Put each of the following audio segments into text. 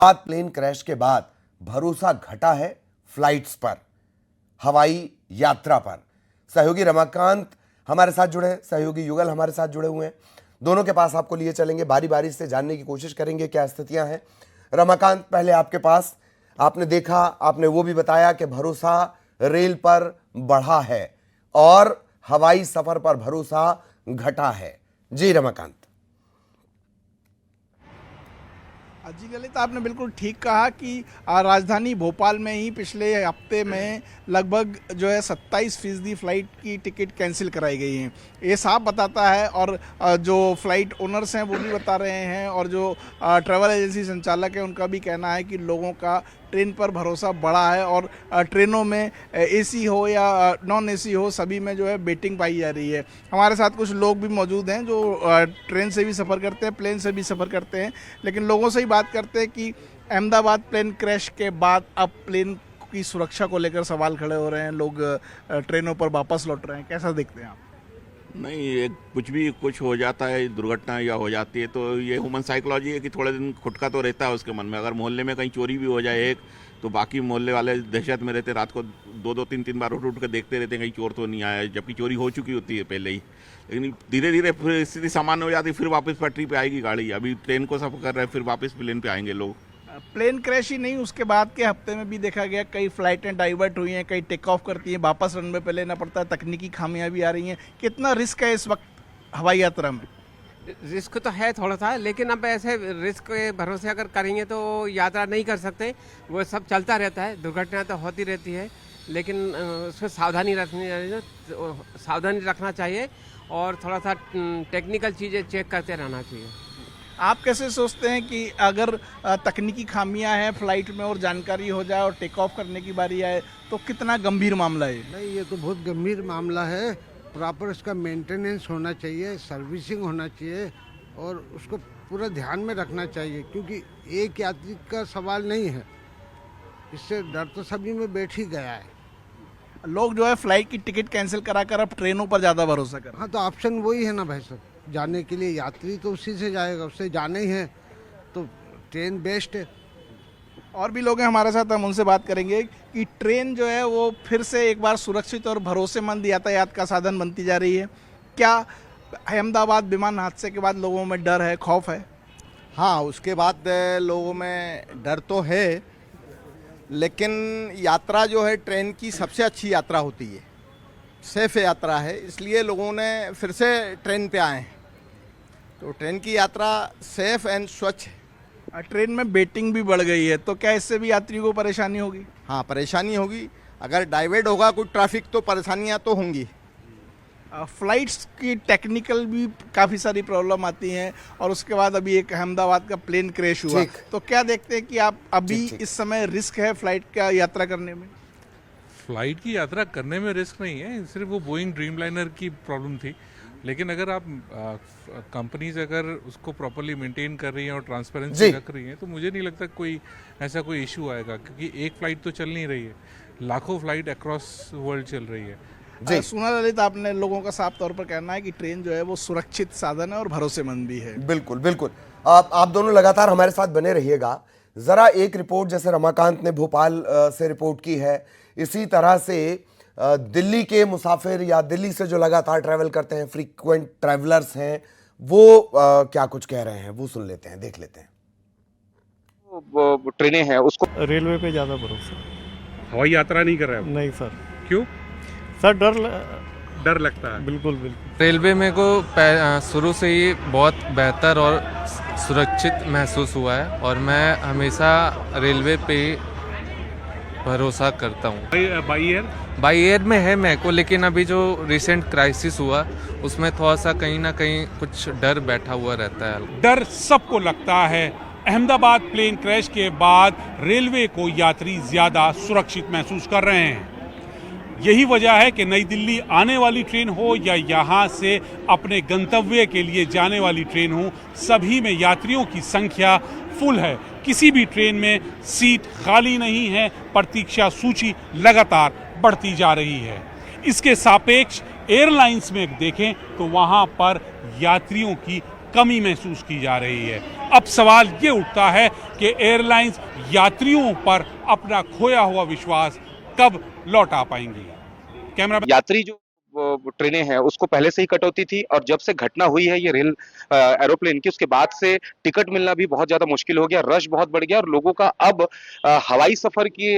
Plane crash के बाद भरोसा घटा है फ्लाइट्स पर, हवाई यात्रा पर। सहयोगी रमाकांत हमारे साथ जुड़े, सहयोगी युगल हमारे साथ जुड़े हुए हैं। दोनों के पास आपको लिए चलेंगे, बारी बारी से जानने की कोशिश करेंगे क्या स्थितियां हैं। रमाकांत, पहले आपके पास, आपने देखा, आपने वो भी बताया कि भरोसा रेल पर बढ़ा है और हवाई सफर पर भरोसा घटा है। जी रमाकांत। जी ललित, आपने बिल्कुल ठीक कहा कि राजधानी भोपाल में ही पिछले हफ्ते में लगभग जो है 27% फ्लाइट की टिकट कैंसिल कराई गई हैं। ये साफ बताता है, और जो फ्लाइट ओनर्स हैं वो भी बता रहे हैं, और जो ट्रैवल एजेंसी संचालक है उनका भी कहना है कि लोगों का ट्रेन पर भरोसा बढ़ा है, और ट्रेनों में एसी हो या नॉन एसी हो, सभी में जो है वेटिंग पाई जा रही है। हमारे साथ कुछ लोग भी मौजूद हैं जो ट्रेन से भी सफ़र करते हैं, प्लेन से भी सफ़र करते हैं, लेकिन लोगों से ही बात करते हैं कि अहमदाबाद प्लेन क्रैश के बाद अब प्लेन की सुरक्षा को लेकर सवाल खड़े हो रहे हैं। लोग ट्रेनों पर वापस लौट रहे हैं। कैसा देखते हैं आप? नहीं, ये कुछ हो जाता है, दुर्घटना या हो जाती है, तो ये ह्यूमन साइकोलॉजी है कि थोड़े दिन खुटका तो रहता है उसके मन में। अगर मोहल्ले में कहीं चोरी भी हो जाए एक, तो बाकी मोहल्ले वाले दहशत में रहते, रात को 2-3 बार उठ कर देखते रहते हैं कहीं चोर तो नहीं आया, जबकि चोरी हो चुकी होती है पहले ही। लेकिन धीरे धीरे फिर स्थिति सामान्य हो जाती है, फिर वापस पटरी पे आएगी गाड़ी। अभी ट्रेन को सफर कर रहे हैं, फिर वापस प्लेन पे आएंगे लोग। प्लेन क्रैश ही नहीं, उसके बाद के हफ्ते में भी देखा गया कई फ्लाइटें डाइवर्ट हुई हैं, कई टेक ऑफ करती हैं, वापस रनवे पे लेना पड़ता है, तकनीकी खामियां भी आ रही हैं। कितना रिस्क है इस वक्त हवाई यात्रा में? रिस्क तो है थोड़ा सा, लेकिन अब ऐसे रिस्क के भरोसे अगर करेंगे तो यात्रा नहीं कर सकते। वो सब चलता रहता है, दुर्घटना तो होती रहती है, लेकिन उसमें सावधानी रखना चाहिए और थोड़ा सा टेक्निकल चीज़ें चेक करते रहना चाहिए। आप कैसे सोचते हैं कि अगर तकनीकी खामियां हैं फ्लाइट में और जानकारी हो जाए और टेक ऑफ करने की बारी आए तो कितना गंभीर मामला है? नहीं, ये तो बहुत गंभीर मामला है। प्रॉपर इसका मेंटेनेंस होना चाहिए, सर्विसिंग होना चाहिए और उसको पूरा ध्यान में रखना चाहिए, क्योंकि एक यात्री का सवाल नहीं है, इससे डर तो सभी में बैठ ही गया है। लोग जो है फ्लाइट की टिकट कैंसिल कराकर अब ट्रेनों पर ज़्यादा भरोसा कर। हाँ, तो ऑप्शन वही है ना भाई साहब, जाने के लिए यात्री तो उसी से जाएगा, उससे जाना ही है, तो ट्रेन बेस्ट है। और भी लोग हैं हमारे साथ, हम उनसे बात करेंगे कि ट्रेन जो है वो फिर से एक बार सुरक्षित और भरोसेमंद यातायात का साधन बनती जा रही है। क्या अहमदाबाद विमान हादसे के बाद लोगों में डर है, खौफ है? हाँ, उसके बाद लोगों में डर तो है, लेकिन यात्रा जो है ट्रेन की सबसे अच्छी यात्रा होती है, सेफ यात्रा है, इसलिए लोगों ने फिर से ट्रेन पे आए हैं। तो ट्रेन की यात्रा सेफ एंड स्वच्छ है। ट्रेन में वेटिंग भी बढ़ गई है, तो क्या इससे भी यात्रियों को परेशानी होगी? हाँ, परेशानी होगी। अगर डाइवर्ट होगा कुछ ट्रैफिक तो परेशानियाँ तो होंगी। फ्लाइट्स की टेक्निकल भी काफ़ी सारी प्रॉब्लम आती हैं, और उसके बाद अभी एक अहमदाबाद का प्लेन क्रैश हुआ, तो क्या देखते हैं कि आप अभी इस समय रिस्क है फ्लाइट का यात्रा करने में? फ्लाइट की यात्रा करने में रिस्क नहीं है, सिर्फ वो बोइंग ड्रीमलाइनर की प्रॉब्लम थी। लेकिन अगर आप कंपनीज अगर उसको प्रॉपर्ली मेंटेन कर रही हैं और ट्रांसपेरेंसी रख रही हैं, तो मुझे नहीं लगता ऐसा कोई इशू आएगा, क्योंकि एक फ्लाइट तो चल नहीं रही है, लाखों फ्लाइट अक्रॉस वर्ल्ड चल रही है। सुना ललित, आपने लोगों का साफ तौर पर कहना है कि ट्रेन जो है वो सुरक्षित साधन है और भरोसेमंद भी है। बिल्कुल बिल्कुल। आप दोनों लगातार हमारे साथ बने रहिएगा। जरा एक रिपोर्ट, जैसे रमाकांत ने भोपाल से रिपोर्ट की है, इसी तरह से दिल्ली के मुसाफिर या दिल्ली से जो लगातार ट्रैवल करते हैं, फ्रीक्वेंट ट्रैवलर्स हैं, वो क्या कुछ कह रहे हैं, वो सुन लेते हैं, देख लेते हैं। वो ट्रेनें हैं उसको रेलवे पे ज़्यादा भरोसा। हवाई यात्रा नहीं कर रहे हैं? नहीं सर। क्यों सर डर लगता है? बिल्कुल। रेलवे में को शुरू से ही बहुत बेहतर और सुरक्षित महसूस हुआ है, और मैं हमेशा रेलवे पे भरोसा करता हूँ। बाई एयर में है मेरे को, लेकिन अभी जो रिसेंट क्राइसिस हुआ उसमें थोड़ा सा कहीं ना कहीं कुछ डर बैठा हुआ रहता है। डर सबको लगता है। अहमदाबाद प्लेन क्रैश के बाद रेलवे को यात्री ज़्यादा सुरक्षित महसूस कर रहे हैं। यही वजह है कि नई दिल्ली आने वाली ट्रेन हो या यहाँ से अपने गंतव्य के लिए जाने वाली ट्रेन हो, सभी में यात्रियों की संख्या फुल है। किसी भी ट्रेन में सीट खाली नहीं है, प्रतीक्षा सूची लगातार बढ़ती जा रही है। इसके सापेक्ष एयरलाइंस में देखें तो वहाँ पर यात्रियों की कमी महसूस की जा रही है। अब सवाल ये उठता है कि एयरलाइंस यात्रियों पर अपना खोया हुआ विश्वास कब लौटा पाएंगी। कैमरा यात्री जो ट्रेनें हैं उसको पहले से ही कटौती थी, और जब से घटना हुई है ये रेल एरोप्लेन की, उसके बाद से टिकट मिलना भी बहुत ज्यादा मुश्किल हो गया, रश बहुत बढ़ गया, और लोगों का अब हवाई सफर की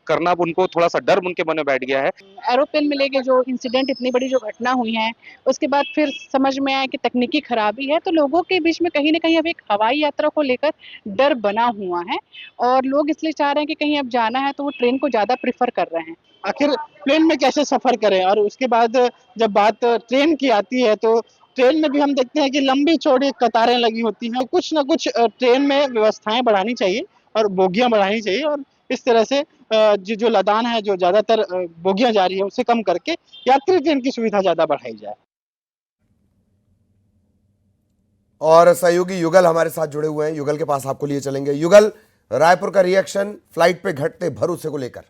करना उनको थोड़ा सा डर उनके मन में बैठ गया है। एरोप्लेन में लेके जो इंसिडेंट, इतनी बड़ी जो घटना हुई है, उसके बाद फिर समझ में आया कि तकनीकी खराबी है, तो लोगों के बीच में कहीं ना कहीं अब एक हवाई यात्रा को लेकर डर बना हुआ है, और लोग इसलिए चाह रहे हैं कि कहीं अब जाना है तो वो ट्रेन को ज्यादा प्रेफर कर रहे हैं। आखिर प्लेन में कैसे सफर करें, और उसके बाद जब बात ट्रेन की आती है तो ट्रेन में भी हम देखते हैं कि लंबी चौड़ी कतारें लगी होती हैं। कुछ ना कुछ ट्रेन में व्यवस्थाएं बढ़ानी चाहिए और बोगियां बढ़ानी चाहिए, और इस तरह से जो लदान है, जो ज्यादातर बोगियां जा रही है, उसे कम करके यात्री ट्रेन की सुविधा ज्यादा बढ़ाई जाए। और सहयोगी युगल हमारे साथ जुड़े हुए हैं, युगल के पास आपको लिए चलेंगे। युगल, रायपुर का रिएक्शन फ्लाइट पे घटते भरोसे को लेकर।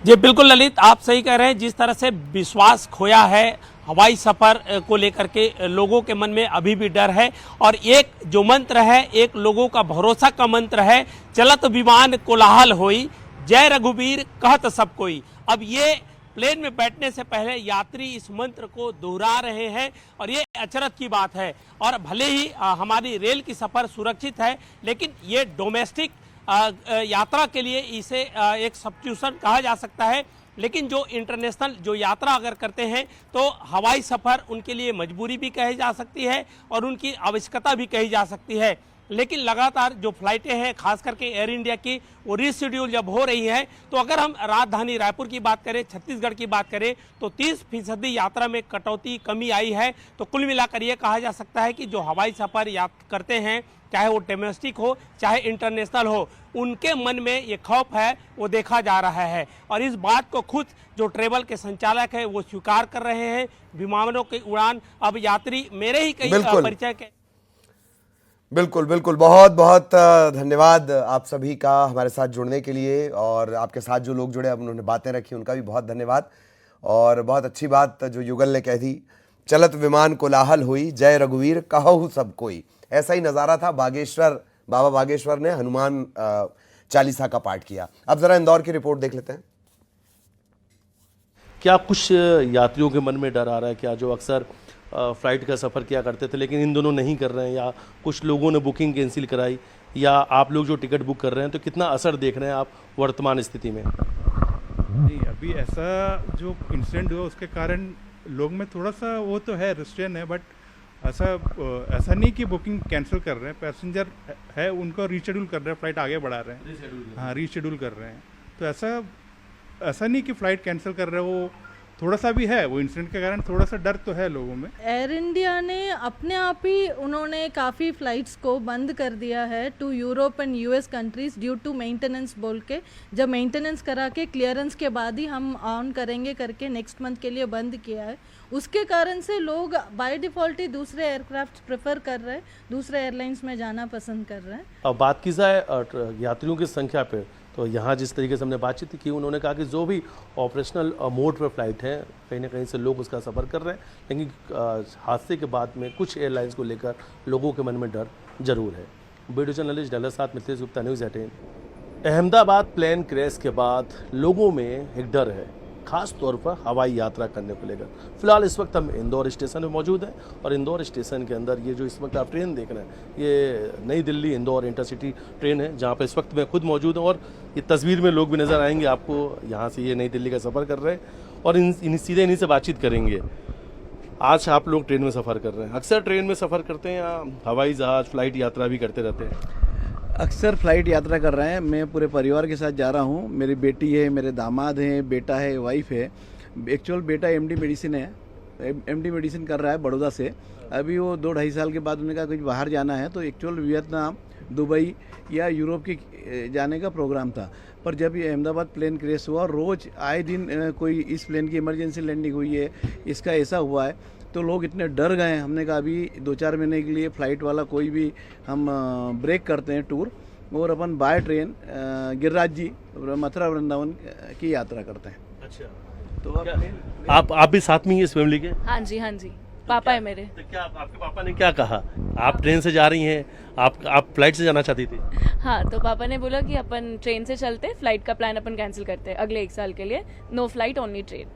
जी बिल्कुल ललित, आप सही कह रहे हैं। जिस तरह से विश्वास खोया है हवाई सफर को लेकर के लोगों के मन में अभी भी डर है, और एक जो मंत्र है, एक लोगों का भरोसा का मंत्र है, चलत विमान कोलाहल होई, जय रघुवीर कहत सब कोई। अब ये प्लेन में बैठने से पहले यात्री इस मंत्र को दोहरा रहे हैं, और ये अचरज की बात है। और भले ही हमारी रेल की सफर सुरक्षित है, लेकिन ये डोमेस्टिक यात्रा के लिए इसे एक सब्स्टिट्यूशन कहा जा सकता है, लेकिन जो इंटरनेशनल जो यात्रा अगर करते हैं तो हवाई सफ़र उनके लिए मजबूरी भी कही जा सकती है और उनकी आवश्यकता भी कही जा सकती है। लेकिन लगातार जो फ्लाइटें हैं, खास करके एयर इंडिया की, वो रीशेड्यूल जब हो रही हैं, तो अगर हम राजधानी रायपुर की बात करें, छत्तीसगढ़ की बात करें, तो 30% यात्रा में कटौती, कमी आई है। तो कुल मिलाकर ये कहा जा सकता है कि जो हवाई सफ़र करते हैं, चाहे वो डोमेस्टिक हो चाहे इंटरनेशनल हो, उनके मन में ये खौफ है, वो देखा जा रहा है। और इस बात को खुद जो ट्रेवल के संचालक है वो स्वीकार कर रहे हैं। विमानों की उड़ान अब यात्री मेरे ही कई परिचय के। बिल्कुल बिल्कुल, बहुत बहुत धन्यवाद आप सभी का हमारे साथ जुड़ने के लिए, और आपके साथ जो लोग जुड़े, अब उन्होंने बातें रखी, उनका भी बहुत धन्यवाद। और बहुत अच्छी बात जो युगल ने कह दी, चलत विमान कोलाहल हुई, जय रघुवीर कहु सब कोई। ऐसा ही नज़ारा था बागेश्वर, बाबा बागेश्वर ने हनुमान चालीसा का पाठ किया। अब जरा इंदौर की रिपोर्ट देख लेते हैं। क्या कुछ यात्रियों के मन में डर आ रहा है क्या, जो अक्सर फ्लाइट का सफ़र किया करते थे लेकिन इन दोनों नहीं कर रहे हैं, या कुछ लोगों ने बुकिंग कैंसिल कराई, या आप लोग जो टिकट बुक कर रहे हैं, तो कितना असर देख रहे हैं आप वर्तमान स्थिति में? नहीं, अभी ऐसा जो इंसिडेंट हुआ उसके कारण लोग में थोड़ा सा वो तो है, रिस्ट्रेन है, बट ऐसा नहीं कि बुकिंग कैंसिल कर रहे हैं। पैसेंजर है उनको रीशेड्यूल कर रहे हैं, फ्लाइट आगे बढ़ा रहे हैं। हाँ, रीशेड्यूल कर रहे हैं। तो ऐसा नहीं कि फ़्लाइट कैंसिल कर रहे हैं, वो थोड़ा सा भी है, वो इंसिडेंट के कारण थोड़ा सा डर तो है लोगों में। एयर इंडिया ने अपने आप ही उन्होंने काफ़ी फ़्लाइट्स को बंद कर दिया है to Europe and US countries due to maintenance बोल के। जब मेंटेनेंस करा के क्लियरेंस के बाद ही हम ऑन करेंगे करके नेक्स्ट मंथ के लिए बंद किया है। उसके कारण से लोग बाय डिफ़ॉल्ट ही दूसरे एयरक्राफ्ट प्रेफर कर रहे हैं, दूसरे एयरलाइंस में जाना पसंद कर रहे हैं। अब बात की जाए यात्रियों की संख्या पर, तो यहाँ जिस तरीके से हमने बातचीत की, उन्होंने कहा कि जो भी ऑपरेशनल मोड पर फ्लाइट है, कहीं ना कहीं से लोग उसका सफ़र कर रहे हैं, लेकिन हादसे के बाद में कुछ एयरलाइंस को लेकर लोगों के मन में डर जरूर है। वीडियो जर्नलिस्ट डलर साथ Mithilesh Gupta, news 18। Ahmedabad plane crash के बाद लोगों में एक डर है, खास तौर पर हवाई यात्रा करने को लेकर। फिलहाल इस वक्त हम इंदौर स्टेशन में मौजूद हैं, और इंदौर स्टेशन के अंदर ये जो इस वक्त आप ट्रेन देख रहे हैं, ये नई दिल्ली इंदौर इंटरसिटी ट्रेन है, जहाँ पर इस वक्त मैं खुद मौजूद हूँ, और ये तस्वीर में लोग भी नज़र आएंगे आपको। यहाँ से ये नई दिल्ली का सफ़र कर रहे हैं, और सीधे इन्हीं से बातचीत करेंगे। आज आप लोग ट्रेन में सफ़र कर रहे हैं, अक्सर ट्रेन में सफ़र करते हैं या हवाई जहाज़ फ्लाइट यात्रा भी करते रहते हैं? अक्सर फ्लाइट यात्रा कर रहे हैं। मैं पूरे परिवार के साथ जा रहा हूँ। मेरी बेटी है, मेरे दामाद हैं, बेटा है, वाइफ है। एक्चुअल बेटा एमडी मेडिसिन है, एमडी मेडिसिन कर रहा है बड़ौदा से। अभी वो 2-2.5 साल के बाद उन्होंने कहा कुछ बाहर जाना है, तो एक्चुअल वियतनाम, दुबई या यूरोप की जाने का प्रोग्राम था। पर जब ये अहमदाबाद प्लेन क्रैश हुआ, रोज़ आए दिन कोई इस प्लेन की इमरजेंसी लैंडिंग हुई है, इसका ऐसा हुआ है, तो लोग इतने डर गए। हमने कहा अभी 2-4 महीने के लिए फ़्लाइट वाला कोई भी हम ब्रेक करते हैं टूर, और अपन बाय ट्रेन गिरिराज जी मथुरा वृंदावन की यात्रा करते हैं। अच्छा, तो आप भी साथ में ही इस फैमिली के? हाँ जी, हाँ जी। पापा है मेरे। तो क्या आपके पापा ने क्या कहा? आप ट्रेन से जा रही हैं, आप फ्लाइट से जाना चाहती थी? हाँ, तो पापा ने बोला कि अपन ट्रेन से चलते, फ्लाइट का प्लान अपन कैंसिल करते हैं अगले 1 साल के लिए, नो फ्लाइट ओनली ट्रेन।